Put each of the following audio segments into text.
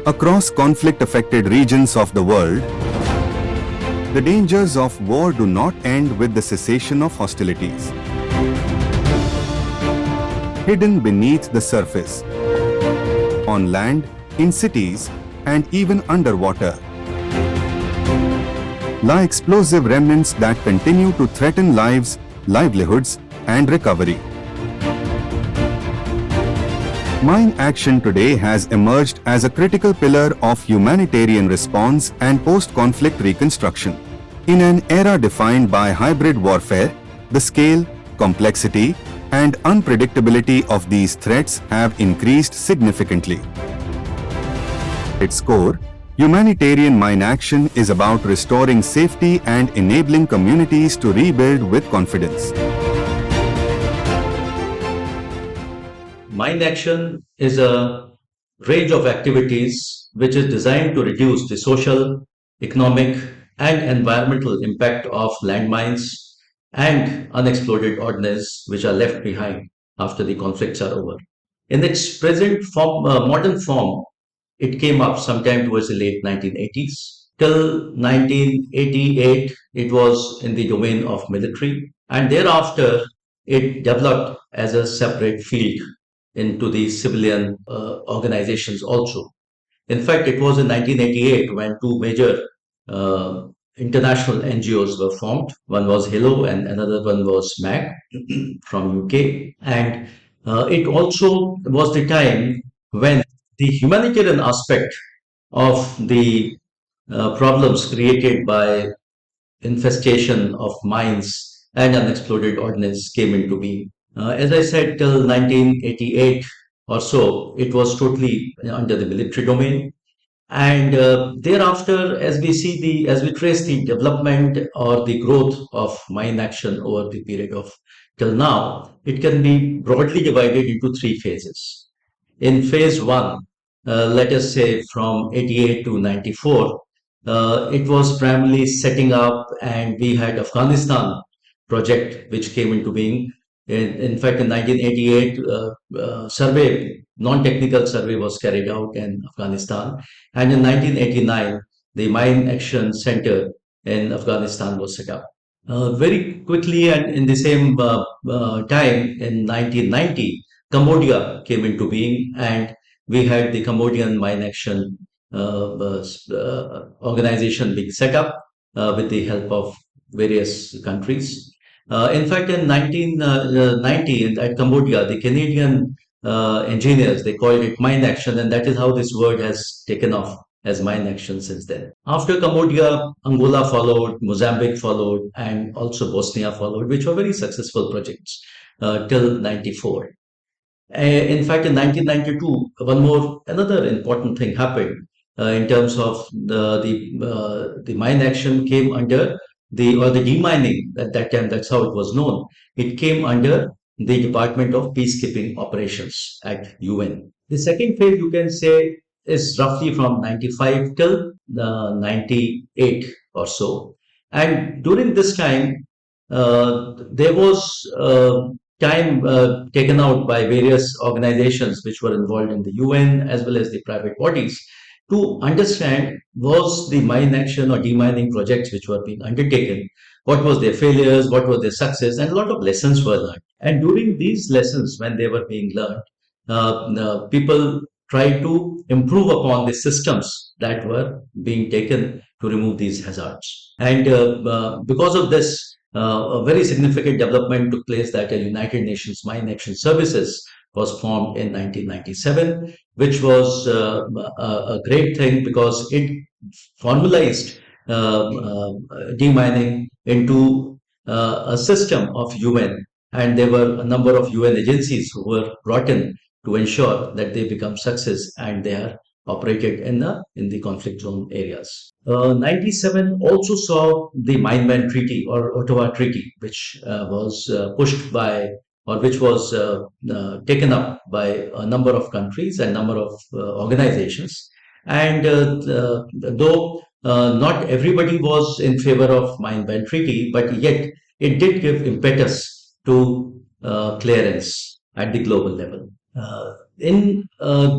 Across conflict-affected regions of the world, the dangers of war do not end with the cessation of hostilities. Hidden beneath the surface, on land, in cities, and even underwater, lie explosive remnants that continue to threaten lives, livelihoods, and recovery. Mine action today has emerged as a critical pillar of humanitarian response and post-conflict reconstruction. In an era defined by hybrid warfare, the scale, complexity, and unpredictability of these threats have increased significantly. At its core, humanitarian mine action is about restoring safety and enabling communities to rebuild with confidence. Mine action is a range of activities which is designed to reduce the social, economic, and environmental impact of landmines and unexploded ordnance which are left behind after the conflicts are over. In its present form, modern form, it came up sometime towards the late 1980s. Till 1988, it was in the domain of military, and thereafter, it developed as a separate field into the civilian organizations also. In fact, it was in 1988 when two major international NGOs were formed. One was HILO and another one was MAG from UK. And it also was the time when the humanitarian aspect of the problems created by infestation of mines and unexploded ordnance came into being. As I said, till 1988 or so, it was totally under the military domain. And thereafter, as we trace the development or the growth of mine action over the period of till now, it can be broadly divided into three phases. In phase one, let us say from 88 to 94, it was primarily setting up, and we had Afghanistan project which came into being. In fact, in 1988, survey, non-technical survey was carried out in Afghanistan, and in 1989, the Mine Action Center in Afghanistan was set up. Very quickly, and in the same time, in 1990, Cambodia came into being, and we had the Cambodian Mine Action organization being set up with the help of various countries. In fact, in 1990, at Cambodia, the Canadian engineers, they called it mine action, and that is how this word has taken off as mine action since then. After Cambodia, Angola followed, Mozambique followed, and also Bosnia followed, which were very successful projects till 94. In fact, in 1992, another important thing happened in terms of the mine action came under the demining at that time. That's how it was known. It came under the Department of Peacekeeping Operations at UN. The second phase, you can say, is roughly from 95 till 98 or so. And during this time, there was time taken out by various organizations which were involved in the UN as well as the private bodies to understand, was the mine action or demining projects which were being undertaken, what was their failures, what was their success, and a lot of lessons were learned. And during these lessons, when they were being learned, people tried to improve upon the systems that were being taken to remove these hazards. And because of this, a very significant development took place, that a United Nations Mine Action Services was formed in 1997, which was a great thing because it formalized demining into a system of UN, and there were a number of UN agencies who were brought in to ensure that they become success and they are operated in the conflict zone areas. 97 also saw the Mine Ban Treaty or Ottawa Treaty, which was pushed by, or which was taken up by a number of countries and number of organizations. And though not everybody was in favor of Mine Ban Treaty, but yet it did give impetus to clearance at the global level. in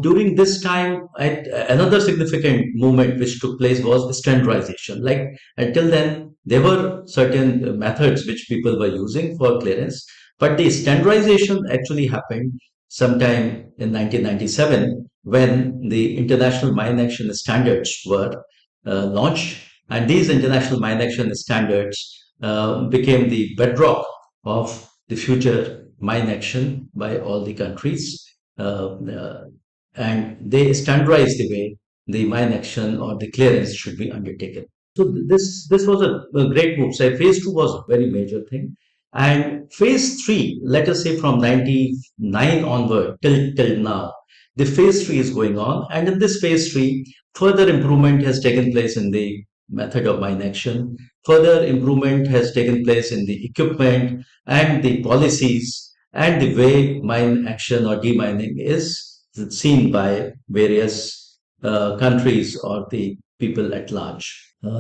during this time, another significant movement which took place was standardization. Like until then, there were certain methods which people were using for clearance, but the standardization actually happened sometime in 1997 when the international mine action standards were launched, and these international mine action standards became the bedrock of the future mine action by all the countries, and they standardize the way the mine action or the clearance should be undertaken. So this was a great move. So phase two was a very major thing, and phase three, let us say from 99 onward till now, the phase three is going on, and in this phase three, further improvement has taken place in the method of mine action. Further improvement has taken place in the equipment and the policies and the way mine action or demining is seen by various countries or the people at large.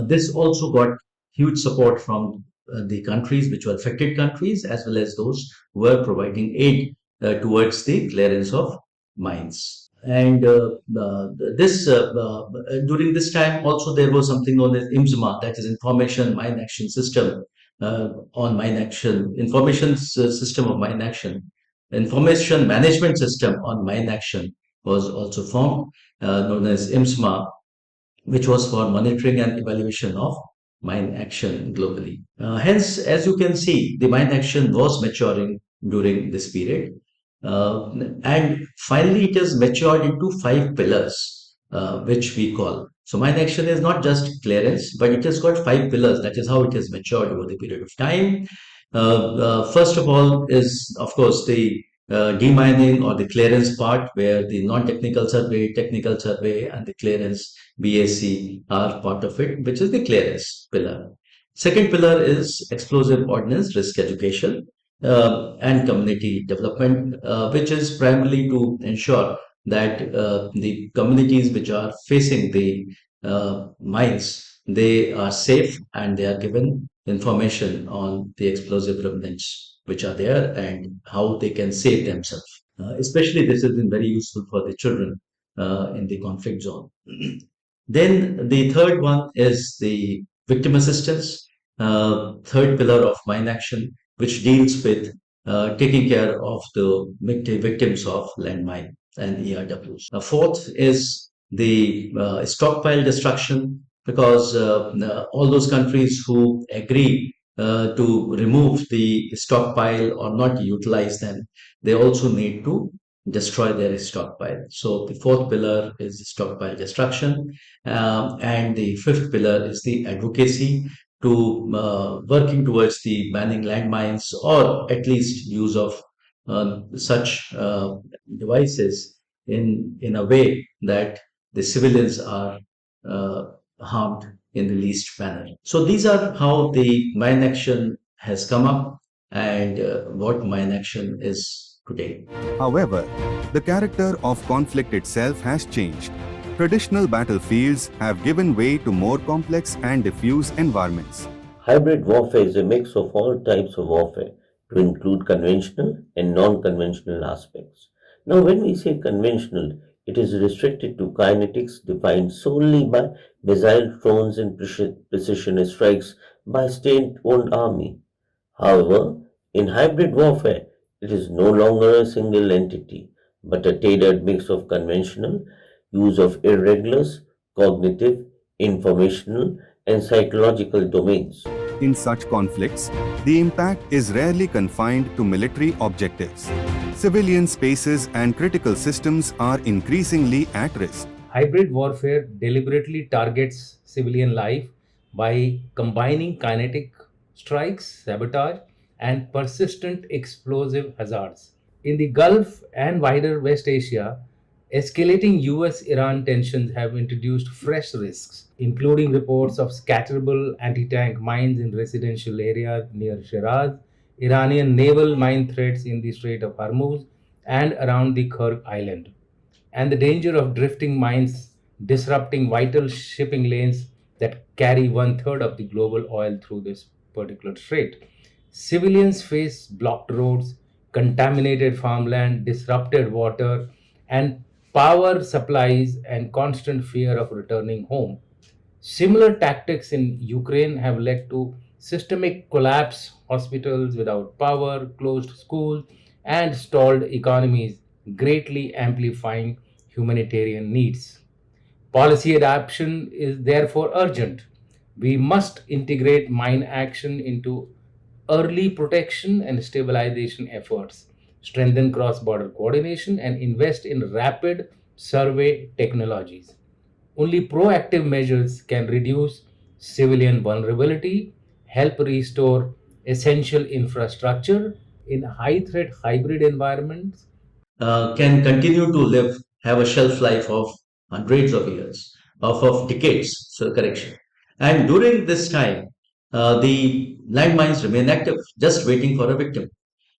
This also got huge support from the countries which were affected countries, as well as those who were providing aid towards the clearance of mines. And this during this time also there was something known as IMSMA, that is Information Mine Action System, on mine action, system of mine action, information management system on mine action was also formed, known as IMSMA, which was for monitoring and evaluation of mine action globally. Hence, as you can see, the mine action was maturing during this period. And finally, it has matured into five pillars, which we call. So, mine action is not just clearance, but it has got five pillars. That is how it has matured over the period of time. First of all, is of course the demining or the clearance part, where the non-technical survey, technical survey, and the clearance BAC are part of it, which is the clearance pillar. Second pillar is explosive ordnance risk education and community development, which is primarily to ensure that the communities which are facing the mines, they are safe and they are given information on the explosive remnants which are there and how they can save themselves. Especially this has been very useful for the children in the conflict zone. Then the third one is the victim assistance, third pillar of mine action, which deals with taking care of the victims of landmine and ERWs. Fourth is the stockpile destruction, because all those countries who agree to remove the stockpile or not utilize them, they also need to destroy their stockpile. So the fourth pillar is the stockpile destruction, and the fifth pillar is the advocacy to working towards the banning landmines, or at least use of such devices in a way that the civilians are uh, harmed in the least manner. So these are how the mine action has come up, and what mine action is today. However, the character of conflict itself has changed. Traditional battlefields have given way to more complex and diffuse environments. Hybrid warfare is a mix of all types of warfare to include conventional and non-conventional aspects. Now, when we say conventional, it is restricted to kinetics defined solely by missile drones and precision strikes by state-owned army. However, in hybrid warfare, it is no longer a single entity, but a tailored mix of conventional use of irregulars, cognitive, informational, and psychological domains. In such conflicts, the impact is rarely confined to military objectives. Civilian spaces and critical systems are increasingly at risk. Hybrid warfare deliberately targets civilian life by combining kinetic strikes, sabotage, and persistent explosive hazards. In the Gulf and wider West Asia, escalating US Iran tensions have introduced fresh risks, including reports of scatterable anti tank mines in residential areas near Shiraz, Iranian naval mine threats in the Strait of Hormuz, and around the Kurg Island, and the danger of drifting mines disrupting vital shipping lanes that carry one third of the global oil through this particular strait. Civilians face blocked roads, contaminated farmland, disrupted water, and power supplies and constant fear of returning home. Similar tactics in Ukraine have led to systemic collapse, hospitals without power, closed schools, and stalled economies, greatly amplifying humanitarian needs. Policy adoption is therefore urgent. We must integrate mine action into early protection and stabilization efforts, strengthen cross border coordination, and invest in rapid survey technologies. Only proactive measures can reduce civilian vulnerability, help restore essential infrastructure in high threat hybrid environments. Can continue to live, have a shelf life of hundreds of years, of decades, so correction. And during this time, the landmines remain active, just waiting for a victim.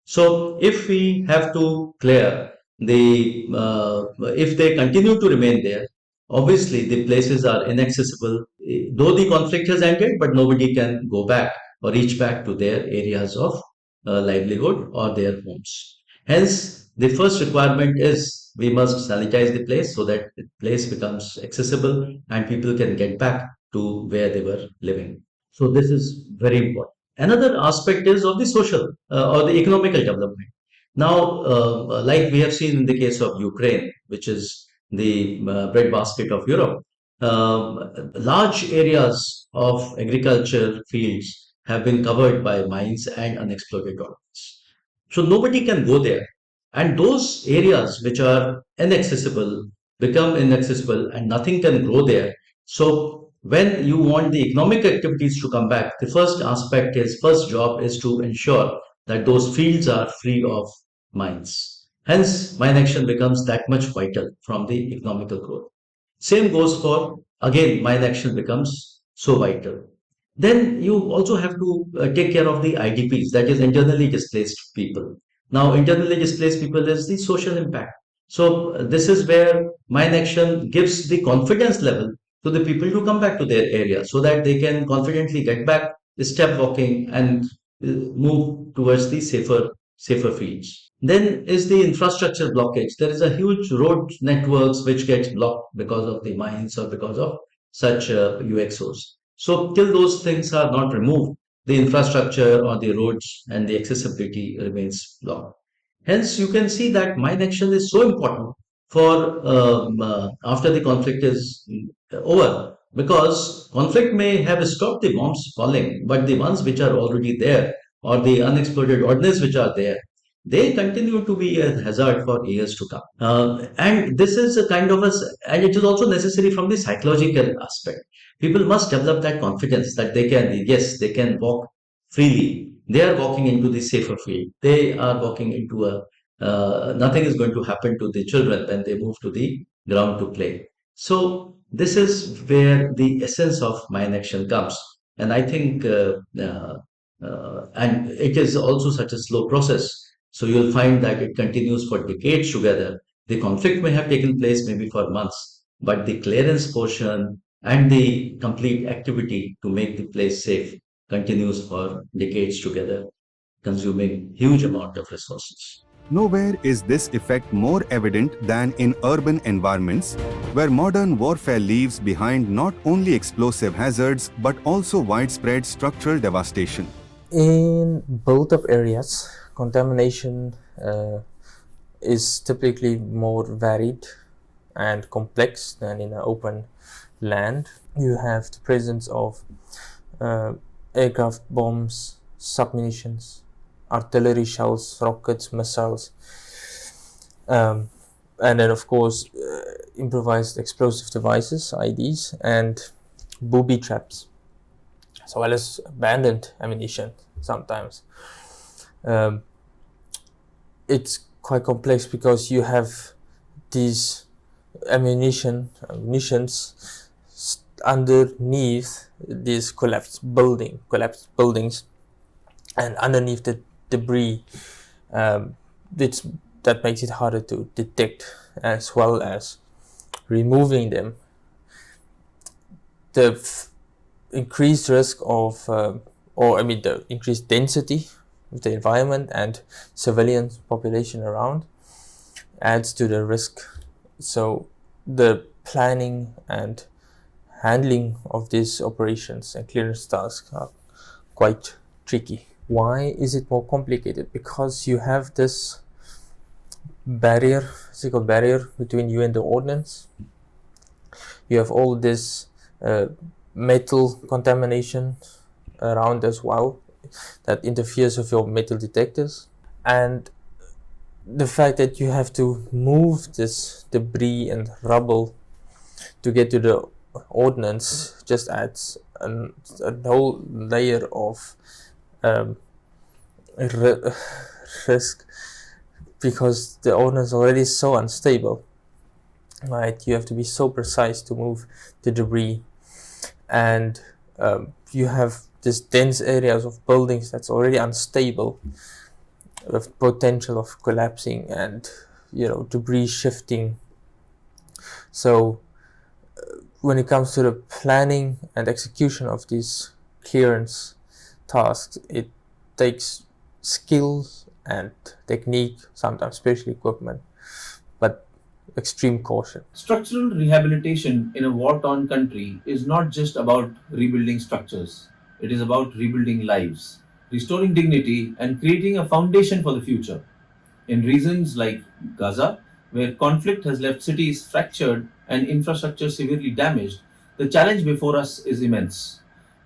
So if we have to clear if they continue to remain there, obviously the places are inaccessible. Though the conflict has ended, but nobody can go back or reach back to their areas of livelihood or their homes. Hence, the first requirement is we must sanitize the place so that the place becomes accessible and people can get back to where they were living. So this is very important. Another aspect is of the social or the economical development. Now, like we have seen in the case of Ukraine, which is the breadbasket of Europe, large areas of agriculture fields have been covered by mines and unexploded ordnance. So nobody can go there. And those areas which are inaccessible become inaccessible and nothing can grow there. So when you want the economic activities to come back, the first job is to ensure that those fields are free of mines. Hence, mine action becomes that much vital from the economical growth. Same goes for, again, mine action becomes so vital. Then you also have to take care of the IDPs, that is internally displaced people. Now, internally displaced people is the social impact. So this is where mine action gives the confidence level to the people to come back to their area so that they can confidently get back, step walking, and move towards the safer fields. Then is the infrastructure blockage. There is a huge road networks which gets blocked because of the mines or because of such UXOs. So till those things are not removed, the infrastructure or the roads and the accessibility remains blocked. Hence, you can see that mine action is so important for after the conflict is over, because conflict may have stopped the bombs falling, but the ones which are already there or the unexploded ordnance which are there, they continue to be a hazard for years to come. And this is a kind of and it is also necessary from the psychological aspect. People must develop that confidence that they can, yes, they can walk freely. They are walking into the safer field. They are walking into nothing is going to happen to the children when they move to the ground to play. So this is where the essence of mine action comes. And I think, and it is also such a slow process. So you'll find that it continues for decades together. The conflict may have taken place maybe for months, but the clearance portion and the complete activity to make the place safe continues for decades together, consuming huge amount of resources. Nowhere is this effect more evident than in urban environments, where modern warfare leaves behind not only explosive hazards but also widespread structural devastation. In both of areas, contamination is typically more varied and complex than in an open land. You have the presence of aircraft bombs, submunitions, artillery shells, rockets, missiles, and then of course improvised explosive devices, IDs, and booby traps, as well as abandoned ammunition sometimes. It's quite complex because you have these ammunitions underneath these collapsed buildings, and underneath the debris, that makes it harder to detect, as well as removing them. The increased risk of, the increased density of the environment and civilian population around adds to the risk So the planning and handling of these operations and clearance tasks are quite tricky. Why is it more complicated? Because you have this physical barrier between you and the ordnance. You have all this metal contamination around as well that interferes with your metal detectors, and the fact that you have to move this debris and rubble to get to the ordnance just adds a whole layer of um, ri- risk, because the ordnance is already so unstable, right? You have to be so precise to move the debris, and you have this dense areas of buildings that's already unstable with potential of collapsing and debris shifting. So when it comes to the planning and execution of these clearance tasks, it takes skills and technique, sometimes special equipment, but extreme caution. Structural rehabilitation in a war torn country is not just about rebuilding structures, it is about rebuilding lives, restoring dignity, and creating a foundation for the future. In regions like Gaza, where conflict has left cities fractured and infrastructure severely damaged, the challenge before us is immense.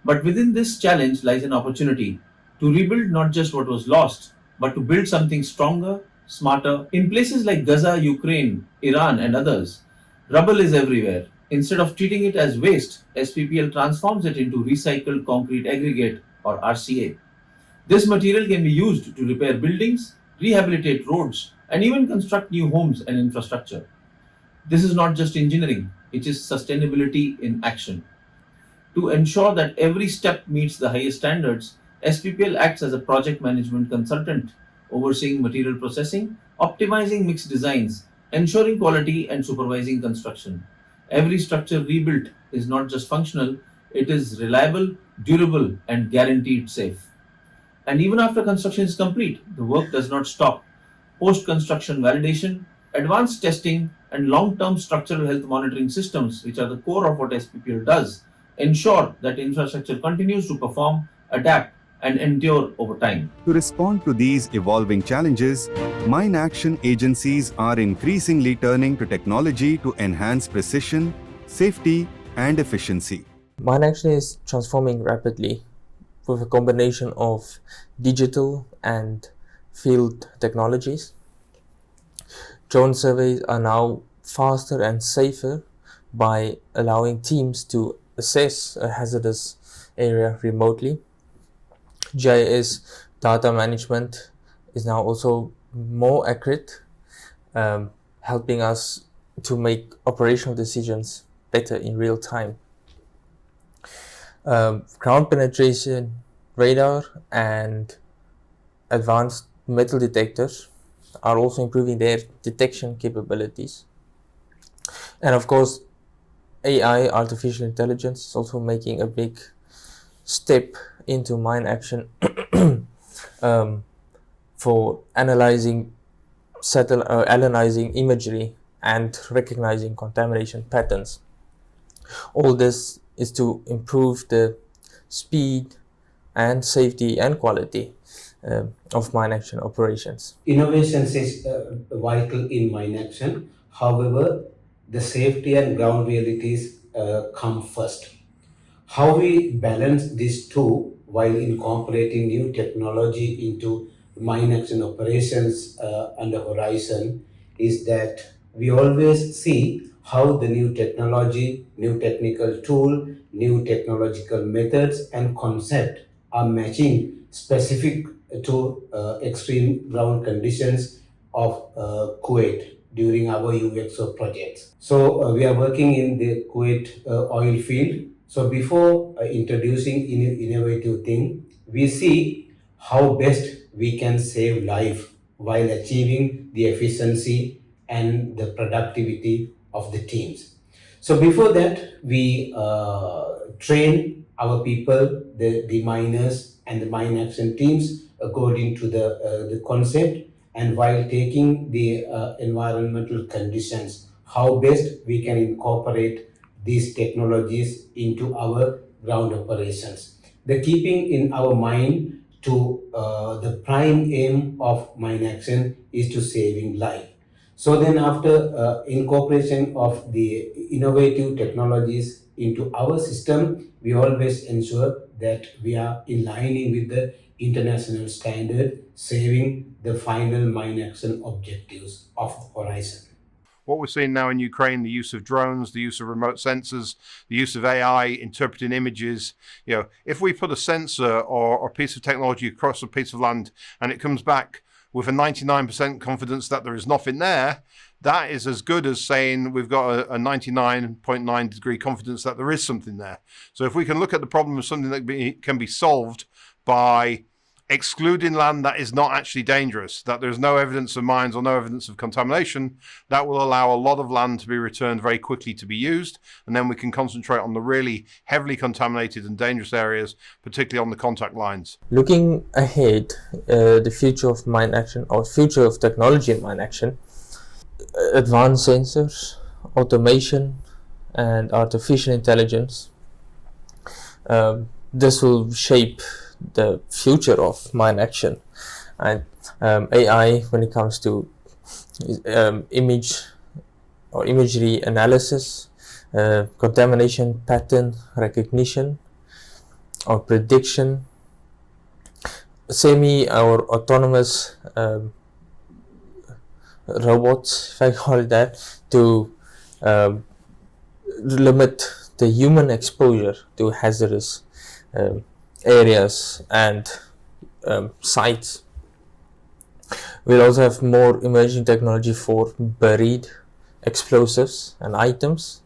But within this challenge lies an opportunity to rebuild not just what was lost, but to build something stronger, smarter. In places like Gaza, Ukraine, Iran, and others, rubble is everywhere. Instead of treating it as waste, SPPL transforms it into recycled concrete aggregate or RCA. This material can be used to repair buildings, rehabilitate roads, and even construct new homes and infrastructure. This is not just engineering, it is sustainability in action. To ensure that every step meets the highest standards, SPPL acts as a project management consultant, overseeing material processing, optimizing mixed designs, ensuring quality, and supervising construction. Every structure rebuilt is not just functional, it is reliable, durable, and guaranteed safe. And even after construction is complete, the work does not stop. Post construction validation, advanced testing, and long term structural health monitoring systems, which are the core of what SPPL does, ensure that infrastructure continues to perform, adapt, and endure over time. To respond to these evolving challenges, mine action agencies are increasingly turning to technology to enhance precision, safety, and efficiency. Mine action is transforming rapidly with a combination of digital and field technologies. Drone surveys are now faster and safer by allowing teams to assess a hazardous area remotely. GIS data management is now also more accurate, helping us to make operational decisions better in real time. Ground penetration radar and advanced metal detectors are also improving their detection capabilities. And of course, AI, artificial intelligence, is also making a big step into mine action um, for analyzing imagery and recognizing contamination patterns. All this is to improve the speed and safety and quality of mine action operations. Innovations is vital in mine action. However, the safety and ground realities come first. How we balance these two while incorporating new technology into mine action operations on the horizon is that we always see how the new technology, new technical tool, new technological methods and concept are matching specific to extreme ground conditions of Kuwait during our UXO projects. So we are working in the Kuwait oil field. So before introducing innovative thing, we see how best we can save life while achieving the efficiency and the productivity of the teams. So before that, we train our people, the miners and the mine action teams according to the concept, and while taking the environmental conditions, how best we can incorporate these technologies into our ground operations. The keeping in our mind to the prime aim of mine action is to saving life. So then after incorporation of the innovative technologies into our system, we always ensure that we are in lining with the international standard, saving the final mine action objectives of the horizon. What we're seeing now in Ukraine, the use of drones, the use of remote sensors, the use of AI interpreting images. If we put a sensor or a piece of technology across a piece of land and it comes back with a 99% confidence that there is nothing there, that is as good as saying we've got a 99.9 degree confidence that there is something there. So if we can look at the problem as something that can be solved by excluding land that is not actually dangerous, that there's no evidence of mines or no evidence of contamination, that will allow a lot of land to be returned very quickly to be used, and then we can concentrate on the really heavily contaminated and dangerous areas, particularly on the contact lines. Looking ahead, the future of mine action, or future of technology in mine action, advanced sensors, automation, and artificial intelligence. This will shape the future of mine action, and AI when it comes to image or imagery analysis, contamination pattern recognition or prediction, semi or autonomous robots, if I call it that, to limit the human exposure to hazardous areas and sites. We'll also have more emerging technology for buried explosives and items,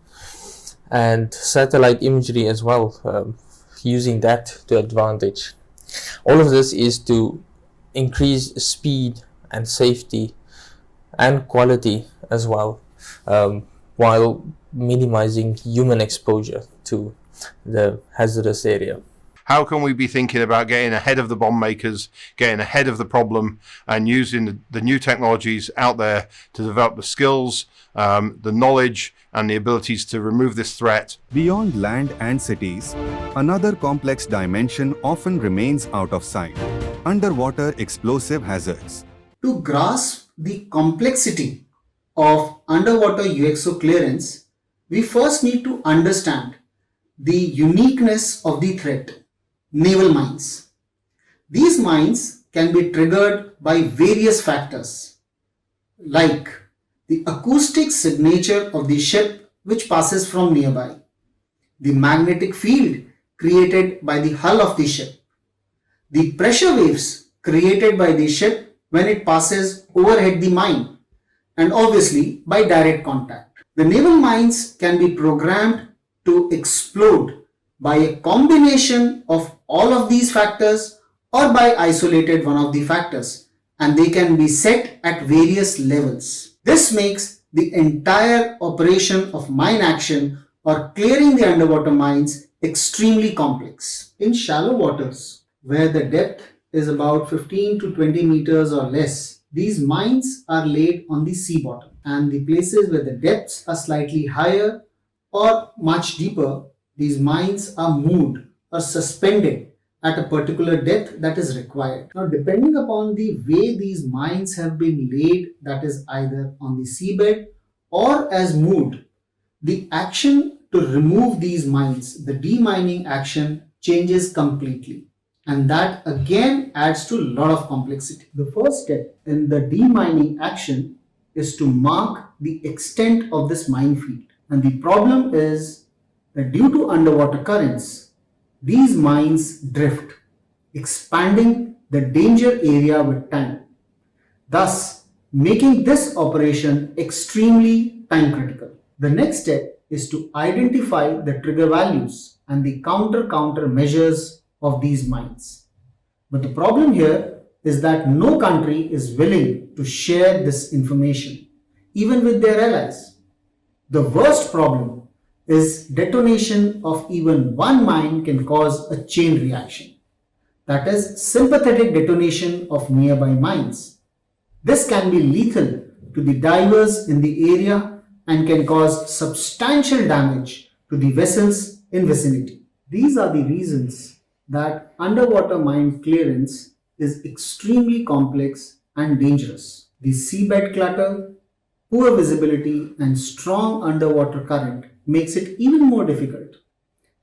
and satellite imagery as well, using that to advantage. All of this is to increase speed and safety and quality as well, while minimizing human exposure to the hazardous area. How can we be thinking about getting ahead of the bomb makers, getting ahead of the problem, and using the new technologies out there to develop the skills, the knowledge, and the abilities to remove this threat? Beyond land and cities, another complex dimension often remains out of sight: underwater explosive hazards. To grasp the complexity of underwater UXO clearance, we first need to understand the uniqueness of the threat: naval mines. These mines can be triggered by various factors, like the acoustic signature of the ship which passes from nearby, the magnetic field created by the hull of the ship, the pressure waves created by the ship when it passes overhead the mine, and obviously by direct contact. The naval mines can be programmed to explode by a combination of all of these factors or by isolated one of the factors, and they can be set at various levels. This makes the entire operation of mine action or clearing the underwater mines extremely complex. In shallow waters, where the depth is about 15 to 20 meters or less, these mines are laid on the sea bottom, and the places where the depths are slightly higher or much deeper, these mines are moved or suspended at a particular depth that is required. Now, depending upon the way these mines have been laid, that is either on the seabed or as moved, the action to remove these mines, the demining action, changes completely. And that again adds to a lot of complexity. The first step in the demining action is to mark the extent of this minefield. And the problem is that due to underwater currents, these mines drift, expanding the danger area with time, thus making this operation extremely time critical. The next step is to identify the trigger values and the counter measures of these mines. But the problem here is that no country is willing to share this information, even with their allies. The worst problem is detonation of even one mine can cause a chain reaction, that is, sympathetic detonation of nearby mines. This can be lethal to the divers in the area and can cause substantial damage to the vessels in vicinity. These are the reasons that underwater mine clearance is extremely complex and dangerous. The seabed clutter, poor visibility, and strong underwater current makes it even more difficult.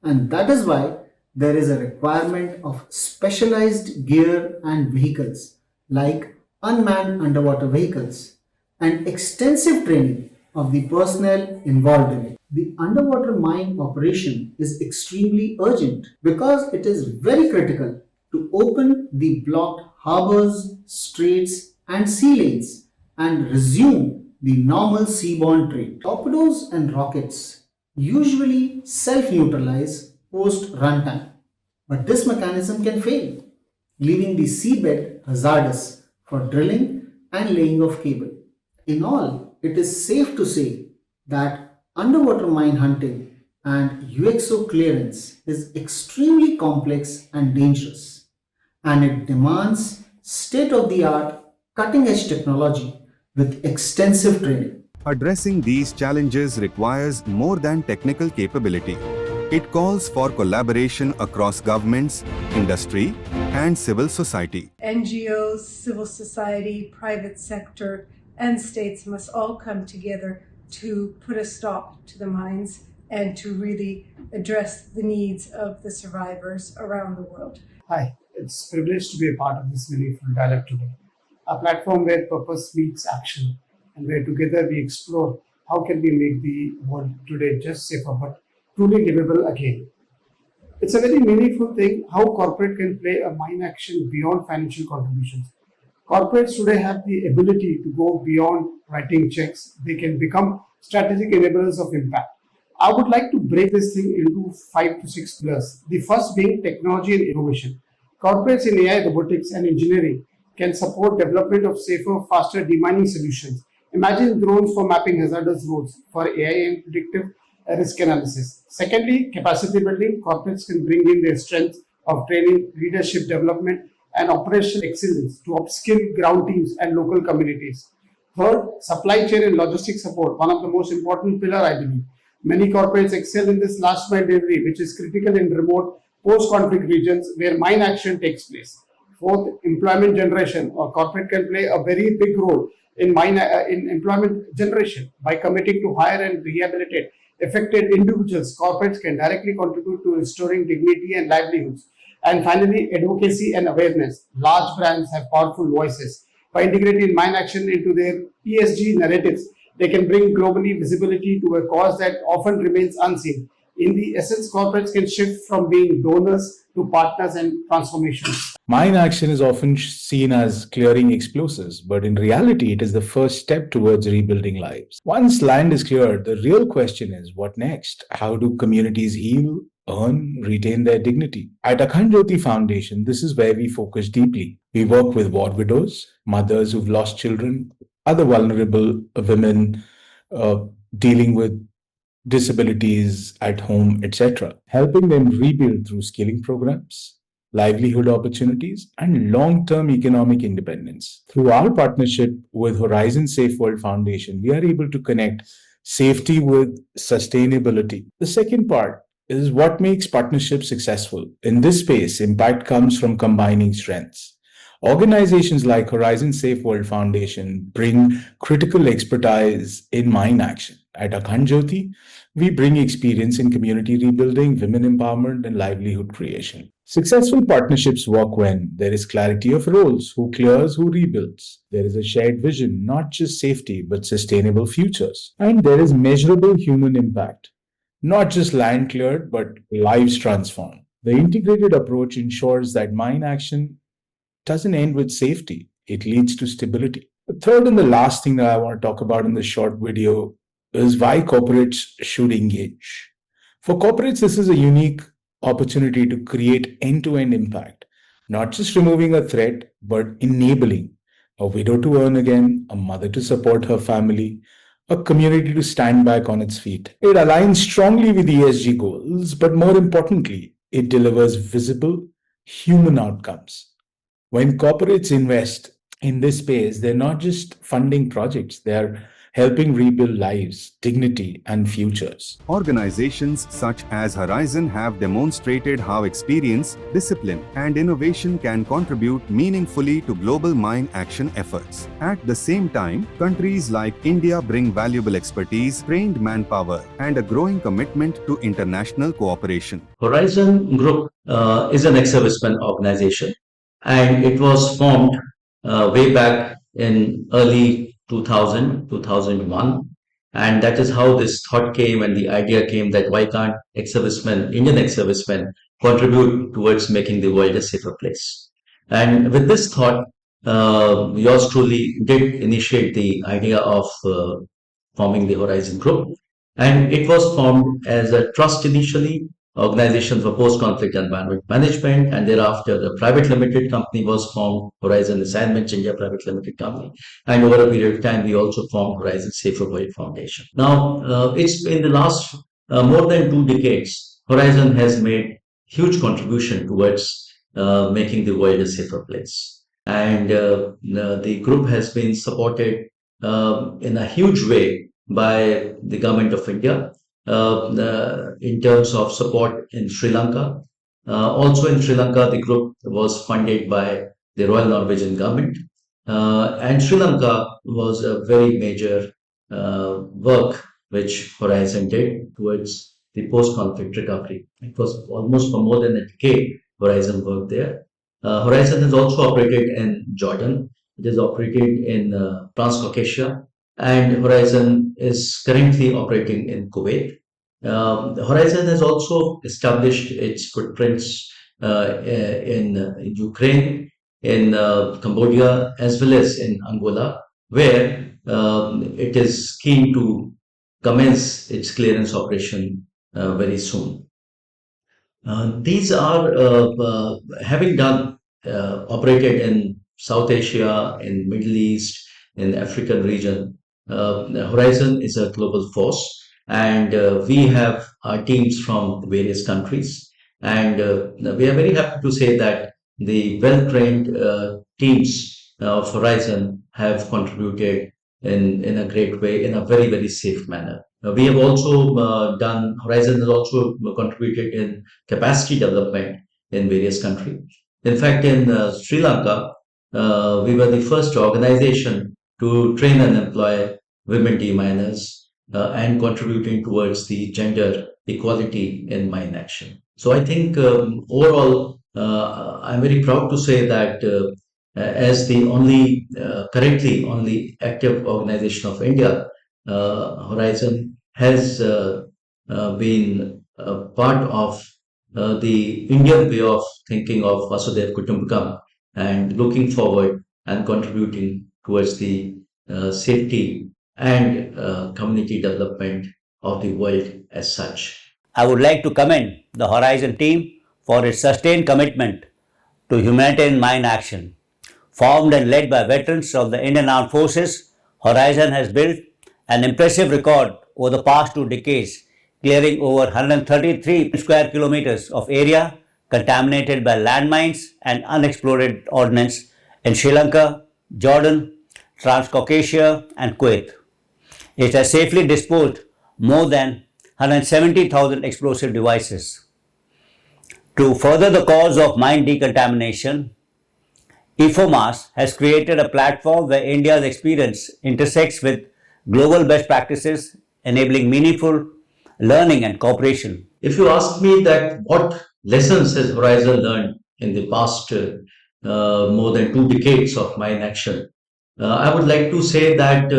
And that is why there is a requirement of specialized gear and vehicles like unmanned underwater vehicles and extensive training of the personnel involved in it. The underwater mine operation is extremely urgent because it is very critical to open the blocked harbors, straits, and sea lanes and resume the normal seaborne trade. Torpedoes and rockets usually self neutralize post runtime, but this mechanism can fail, leaving the seabed hazardous for drilling and laying of cable. In all, it is safe to say that underwater mine hunting and UXO clearance is extremely complex and dangerous, and it demands state of the art, cutting edge technology with extensive training. Addressing these challenges requires more than technical capability. It calls for collaboration across governments, industry, and civil society. NGOs, civil society, private sector, and states must all come together to put a stop to the mines and to really address the needs of the survivors around the world. Hi, it's a privilege to be a part of this meaningful dialogue today, a platform where purpose meets action and where together we explore how can we make the world today just safer but truly livable again. It's a very meaningful thing how corporate can play a mine action beyond financial contributions. Corporates today have the ability to go beyond writing checks. They can become strategic enablers of impact. I would like to break this thing into 5 to 6 pillars. The first being technology and innovation. Corporates in AI, robotics, and engineering can support development of safer, faster demining solutions. Imagine drones for mapping hazardous roads for AI and predictive risk analysis. Secondly, capacity building. Corporates can bring in their strengths of training, leadership development, and operational excellence to upskill ground teams and local communities. Third, supply chain and logistics support, one of the most important pillar, I believe. Many corporates excel in this last mile delivery, which is critical in remote post-conflict regions where mine action takes place. Fourth, employment generation. A corporate can play a very big role in employment generation by committing to hire and rehabilitate affected individuals. Corporates can directly contribute to restoring dignity and livelihoods. And finally, advocacy and awareness. Large brands have powerful voices. By integrating mine action into their ESG narratives, they can bring globally visibility to a cause that often remains unseen. In the essence, corporates can shift from being donors to partners and transformation. Mine action is often seen as clearing explosives, but in reality, it is the first step towards rebuilding lives. Once land is cleared, the real question is what next? How do communities heal, earn, retain their dignity? At Akhand Jyoti Foundation, this is where we focus deeply. We work with war widows, mothers who've lost children, other vulnerable women dealing with disabilities at home, etc., helping them rebuild through skilling programs, livelihood opportunities, and long-term economic independence. Through our partnership with Horizon Safe World Foundation, we are able to connect safety with sustainability. The second part is what makes partnerships successful. In this space, impact comes from combining strengths. Organizations like Horizon Safe World Foundation bring critical expertise in mine action. At Akhand Jyoti, we bring experience in community rebuilding, women empowerment, and livelihood creation. Successful partnerships work when there is clarity of roles, who clears, who rebuilds. There is a shared vision, not just safety, but sustainable futures. And there is measurable human impact, not just land cleared, but lives transformed. The integrated approach ensures that mine action doesn't end with safety, it leads to stability. The third and the last thing that I want to talk about in this short video is why corporates should engage. For corporates, this is a unique opportunity to create end-to-end impact, not just removing a threat, but enabling a widow to earn again, a mother to support her family, a community to stand back on its feet. It aligns strongly with ESG goals, but more importantly, it delivers visible human outcomes. When corporates invest in this space, they're not just funding projects, they're helping rebuild lives, dignity, and futures. Organizations such as Horizon have demonstrated how experience, discipline, and innovation can contribute meaningfully to global mine action efforts. At the same time, countries like India bring valuable expertise, trained manpower, and a growing commitment to international cooperation. Horizon Group is an ex-serviceman organization, and it was formed way back in early 2000, 2001. And that is how this thought came and the idea came that why can't ex-servicemen, Indian ex-servicemen, contribute towards making the world a safer place. And with this thought, yours truly did initiate the idea of forming the Horizon Group. And it was formed as a trust initially, Organization for Post-Conflict Environment Management, and thereafter a private limited company was formed, Horizon Assignments India Private Limited Company, and over a period of time we also formed Horizon Safer World Foundation. Now, it's in the last more than 2 decades, Horizon has made huge contribution towards making the world a safer place. And the group has been supported in a huge way by the government of India in terms of support in Sri Lanka. Also in Sri Lanka, the group was funded by the Royal Norwegian government. And Sri Lanka was a very major work which Horizon did towards the post-conflict recovery. It was almost for more than a decade Horizon worked there. Horizon has also operated in Jordan. It is operated in Transcaucasia, and Horizon is currently operating in Kuwait. Horizon has also established its footprints in Ukraine, in Cambodia, as well as in Angola, where it is keen to commence its clearance operation very soon. These are having done operated in South Asia, in Middle East, in African region. Horizon is a global force, and we have our teams from various countries. And we are very happy to say that the well-trained teams of Horizon have contributed in a great way, in a very, very safe manner. We have also Horizon has also contributed in capacity development in various countries. In fact, in Sri Lanka, we were the first organization to train and employ women deminers and contributing towards the gender equality in mine action. So I think overall, I'm very proud to say that as the currently only active organization of India, Horizon has been part of the Indian way of thinking of Vasudev Kutumbakam and looking forward and contributing towards the safety and community development of the world as such. I would like to commend the Horizon team for its sustained commitment to humanitarian mine action. Formed and led by veterans of the Indian Armed Forces, Horizon has built an impressive record over the past 2 decades, clearing over 133 square kilometers of area contaminated by landmines and unexploded ordnance in Sri Lanka, Jordan, Transcaucasia, and Kuwait. It has safely disposed more than 170,000 explosive devices. To further the cause of mine decontamination, IIFOMAS has created a platform where India's experience intersects with global best practices, enabling meaningful learning and cooperation. If you ask me that what lessons has Horizon learned in the past more than 2 decades of mine action, I would like to say that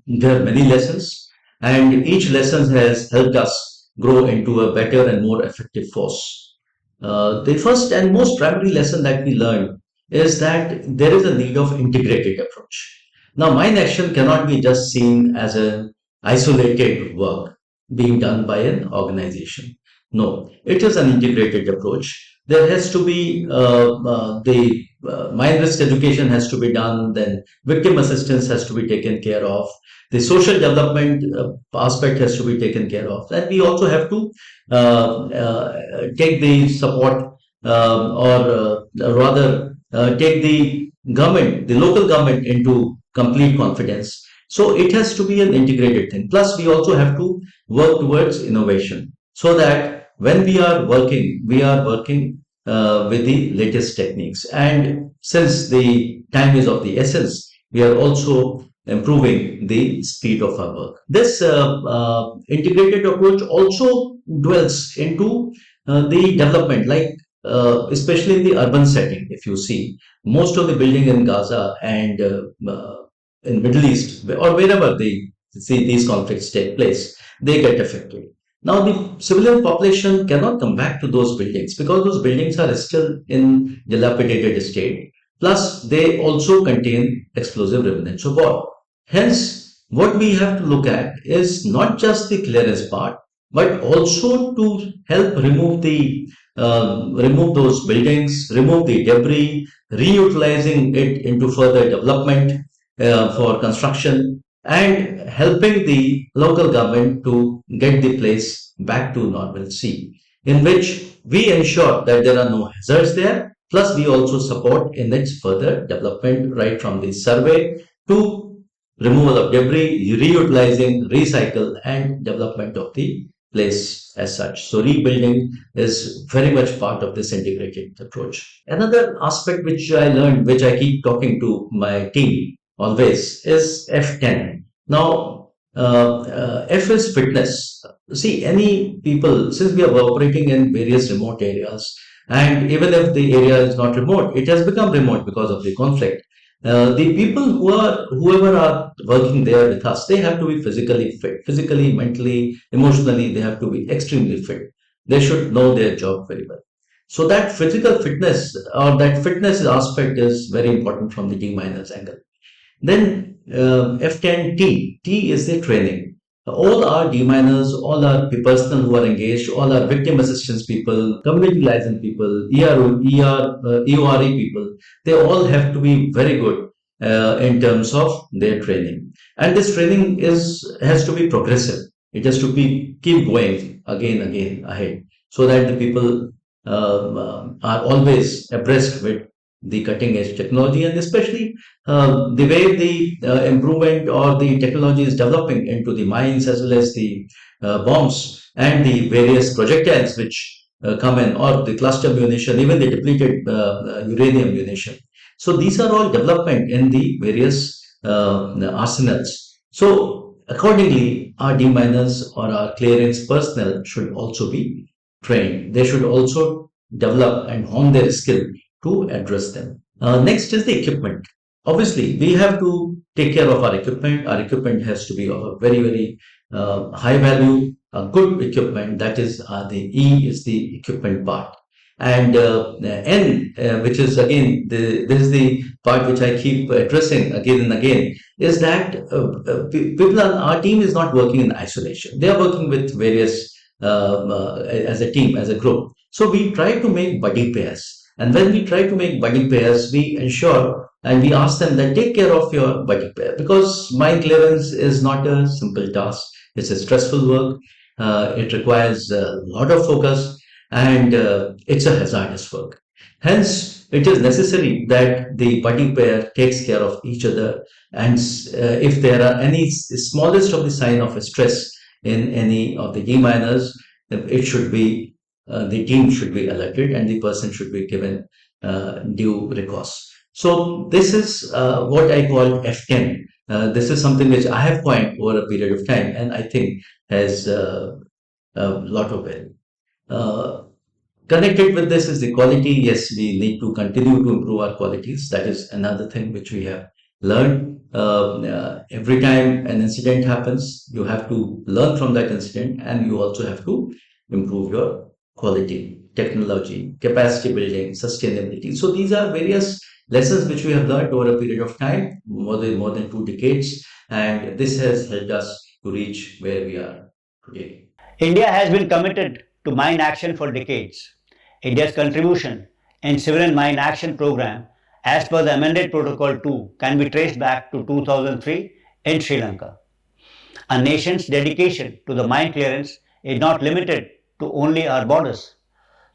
there are many lessons, and each lesson has helped us grow into a better and more effective force. The first and most primary lesson that we learned is that there is a need of integrated approach. Now, mine action cannot be just seen as an isolated work being done by an organization. No, it is an integrated approach. There has to be the mine risk education has to be done, then victim assistance has to be taken care of, the social development aspect has to be taken care of, and we also have to take the support or rather take the government, the local government into complete confidence So it has to be an integrated thing. Plus, we also have to work towards innovation so that when we are working with the latest techniques. And since the time is of the essence, we are also improving the speed of our work. This integrated approach also dwells into the development, like especially in the urban setting. If you see, most of the building in Gaza and in Middle East or wherever they see these conflicts take place, they get affected. Now, the civilian population cannot come back to those buildings because those buildings are still in dilapidated state. Plus, they also contain explosive remnants of war. Hence, what we have to look at is not just the clearance part, but also to help remove those buildings, remove the debris, reutilizing it into further development for construction, and helping the local government to get the place back to normalcy, in which we ensure that there are no hazards there. Plus, we also support in its further development, right from the survey to removal of debris, reutilizing, recycle, and development of the place as such. So rebuilding is very much part of this integrated approach. Another aspect which I learned, which I keep talking to my team always, is F10. Now, F is fitness. See, any people, since we are operating in various remote areas, and even if the area is not remote, it has become remote because of the conflict. The people whoever are working there with us, they have to be physically fit, physically, mentally, emotionally, they have to be extremely fit. They should know their job very well. So that physical fitness or that fitness aspect is very important from the D minus angle. Then F10 T is the training. All our D miners, all our personnel who are engaged, all our victim assistance people, community liaison people, EORE people, they all have to be very good in terms of their training. And this training has to be progressive. It has to be keep going again ahead, so that the people are always abreast with the cutting edge technology, and especially the way the improvement or the technology is developing into the mines as well as the bombs and the various projectiles which come in, or the cluster munition, even the depleted uranium munition. So these are all development in the various arsenals. So accordingly, our deminers or our clearance personnel should also be trained. They should also develop and hone their skill to address them. Next is the equipment. Obviously, we have to take care of our equipment. Our equipment has to be of a very high value, good equipment. That is the E is the equipment part. And N, which is again, this is the part which I keep addressing again and again, is that people on our team is not working in isolation. They are working with various, as a team, as a group. So we try to make buddy pairs. And when we try to make buddy pairs, we ensure and we ask them that take care of your buddy pair, because mine clearance is not a simple task. It's a stressful work. It requires a lot of focus, and it's a hazardous work. Hence, it is necessary that the buddy pair takes care of each other. And if there are any smallest of the sign of a stress in any of the D miners, it should be the team should be alerted and the person should be given due recourse. So this is what I call F10. This is something which I have coined over a period of time, and I think has a lot of value. Connected with this is the quality. Yes, we need to continue to improve our qualities. That is another thing which we have learned. Every time an incident happens, you have to learn from that incident, and you also have to improve your quality, technology, capacity building, sustainability. So these are various lessons which we have learned over a period of time, more than 2 decades, and this has helped us to reach where we are today. India has been committed to mine action for decades. India's contribution in civilian mine action program, as per the amended protocol 2, can be traced back to 2003 in Sri Lanka. A nation's dedication to the mine clearance is not limited to only our borders.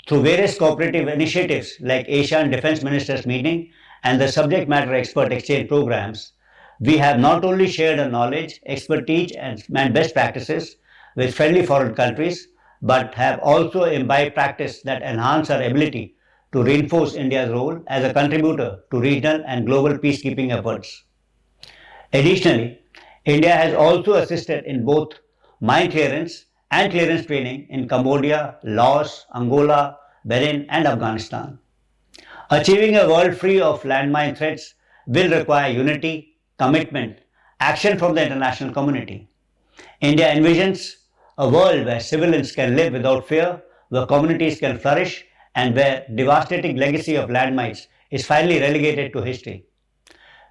Through various cooperative initiatives like ASEAN Defense Ministers Meeting and the subject matter expert exchange programs, We have not only shared our knowledge, expertise, and best practices with friendly foreign countries, but have also imbibed practice that enhance our ability to reinforce India's role as a contributor to regional and global peacekeeping efforts. Additionally, India has also assisted in both mine clearance and clearance training in Cambodia, Laos, Angola, Benin, and Afghanistan. Achieving a world free of landmine threats will require unity, commitment, action from the international community. India envisions a world where civilians can live without fear, where communities can flourish, and where devastating legacy of landmines is finally relegated to history.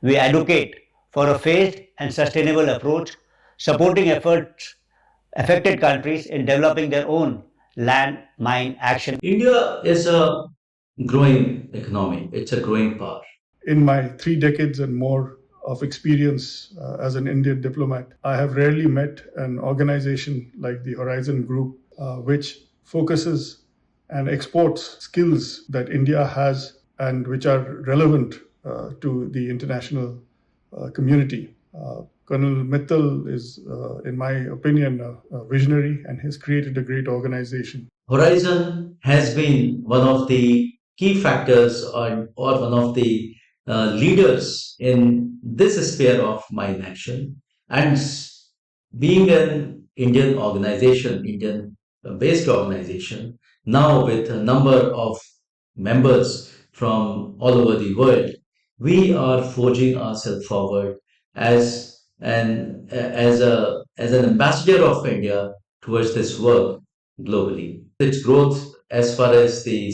We advocate for a phased and sustainable approach, supporting efforts affected countries in developing their own land mine action. India is a growing economy, it's a growing power. In my 3 decades and more of experience as an Indian diplomat, I have rarely met an organization like the Horizon Group, which focuses and exports skills that India has and which are relevant to the international community. Colonel Mittal is, in my opinion, a visionary and has created a great organization. Horizon has been one of the key factors or one of the leaders in this sphere of mine action. And being an Indian organization, Indian based organization, now with a number of members from all over the world, we are forging ourselves forward as an ambassador of India towards this work globally. Its growth as far as the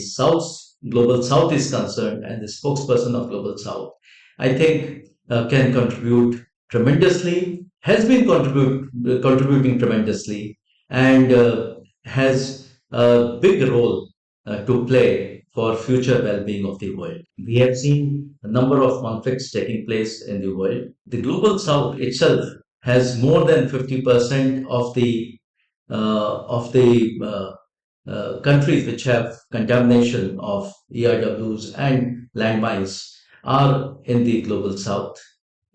Global South is concerned and the spokesperson of Global South, I think can contribute tremendously, has been contributing tremendously, and has a big role to play for future well-being of the world. We have seen a number of conflicts taking place in the world. The Global South itself has more than 50% of the countries which have contamination of ERWs and landmines are in the Global South.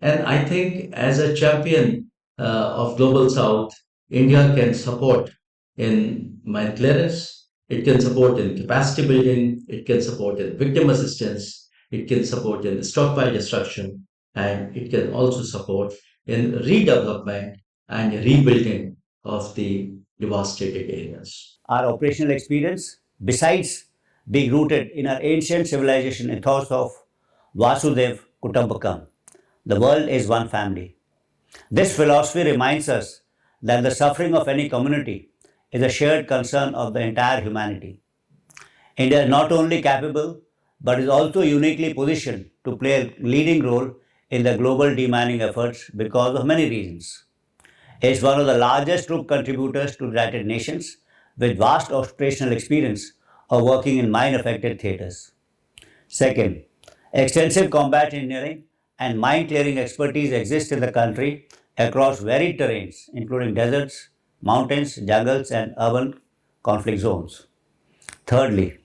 And I think as a champion of Global South, India can support in mine clearance, it can support in capacity building, it can support in victim assistance, it can support in stockpile destruction, and it can also support in redevelopment and rebuilding of the devastated areas. Our operational experience, besides being rooted in our ancient civilization ethos of Vasudev Kutumbakam, the world is one family. This philosophy reminds us that the suffering of any community is a shared concern of the entire humanity. India is not only capable but is also uniquely positioned to play a leading role in the global demining efforts because of many reasons. It is one of the largest troop contributors to the United Nations with vast operational experience of working in mine affected theatres. Second, extensive combat engineering and mine clearing expertise exist in the country across varied terrains, including deserts, mountains, jungles, and urban conflict zones. Thirdly,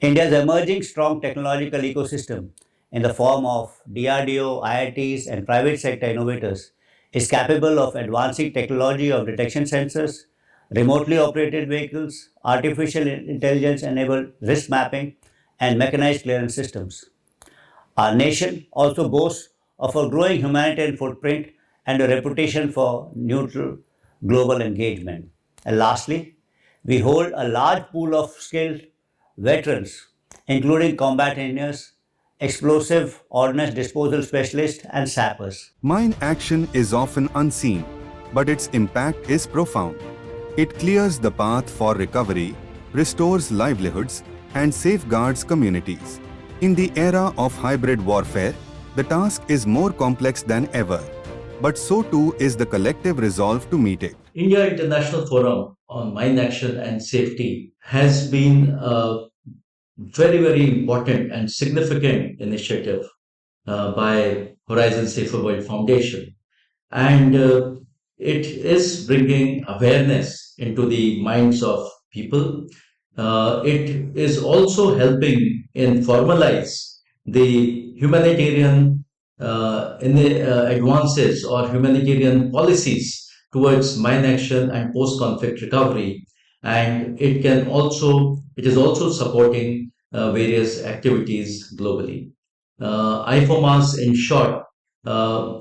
India's emerging strong technological ecosystem in the form of DRDO, IITs, and private sector innovators is capable of advancing technology of detection sensors, remotely operated vehicles, artificial intelligence enabled risk mapping, and mechanized clearance systems. Our nation also boasts of a growing humanitarian footprint and a reputation for neutral global engagement. And lastly, we hold a large pool of skilled veterans, including combat engineers, explosive ordnance disposal specialists, and sappers. Mine action is often unseen, but its impact is profound. It clears the path for recovery, restores livelihoods, and safeguards communities. In the era of hybrid warfare, the task is more complex than ever, but so too is the collective resolve to meet it. India International Forum on Mine Action and Safety has been a very, very important and significant initiative by Horizon Safer World Foundation. And it is bringing awareness into the minds of people. It is also helping in formalize the humanitarian in the advances or humanitarian policies towards mine action and post-conflict recovery, and it is also supporting various activities globally. IFOMAS, in short,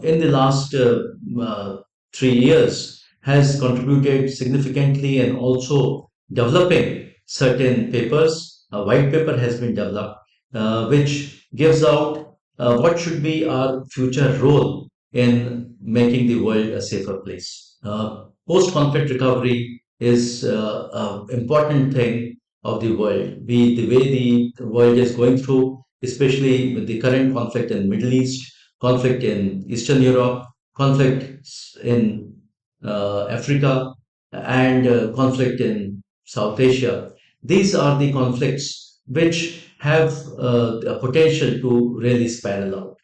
in the last 3 years, has contributed significantly and also developing certain papers. A white paper has been developed, which gives out what should be our future role in making the world a safer place. Post-conflict recovery is an important thing of the world. The way the world is going through, especially with the current conflict in Middle East, conflict in Eastern Europe, conflicts in Africa, and conflict in South Asia. These are the conflicts which have a potential to really spiral out.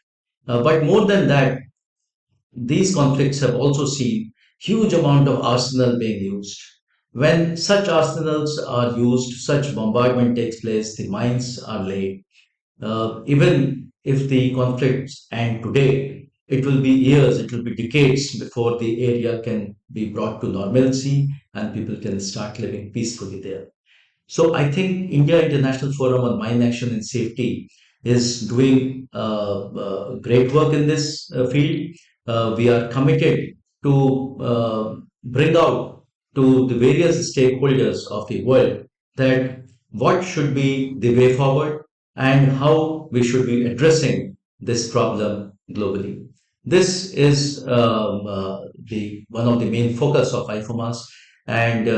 But more than that, these conflicts have also seen huge amount of arsenal being used. When such arsenals are used, such bombardment takes place, the mines are laid. Even if the conflicts end today, it will be years, it will be decades before the area can be brought to normalcy and people can start living peacefully there. So I think India International Forum on Mine Action and Safety is doing great work in this field. We are committed to bring out to the various stakeholders of the world that what should be the way forward and how we should be addressing this problem globally. This is the one of the main focus of IFOMAS, and we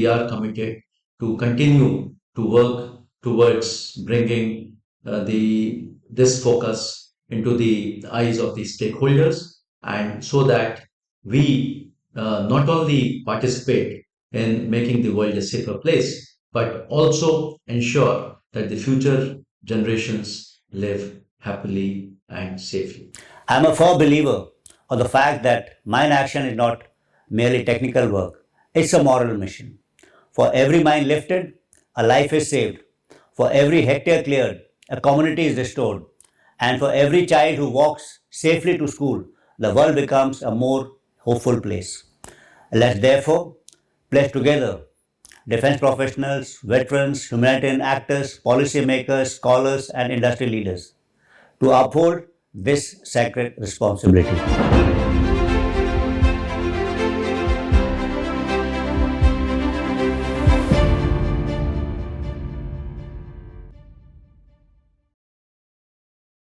are committed to continue to work towards bringing this focus into the eyes of the stakeholders, and so that we not only participate in making the world a safer place, but also ensure that the future generations live happily and safely. I am a firm believer of the fact that mine action is not merely technical work, it's a moral mission. For every mine lifted, a life is saved. For every hectare cleared, a community is restored. And for every child who walks safely to school, the world becomes a more hopeful place. Let's therefore pledge together, defense professionals, veterans, humanitarian actors, policymakers, scholars, and industry leaders, to uphold this sacred responsibility.